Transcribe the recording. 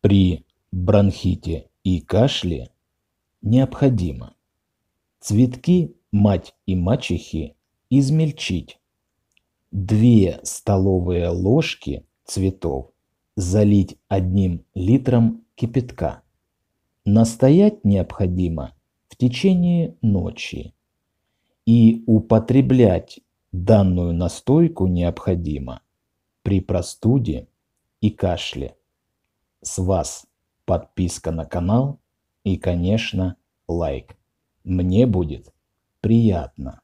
При бронхите и кашле необходимо цветки мать и мачехи измельчить, 2 столовые ложки цветов залить 1 литром кипятка. Настоять необходимо в течение ночи, и употреблять данную настойку необходимо при простуде и кашле. С вас подписка на канал и, конечно, лайк. Мне будет приятно.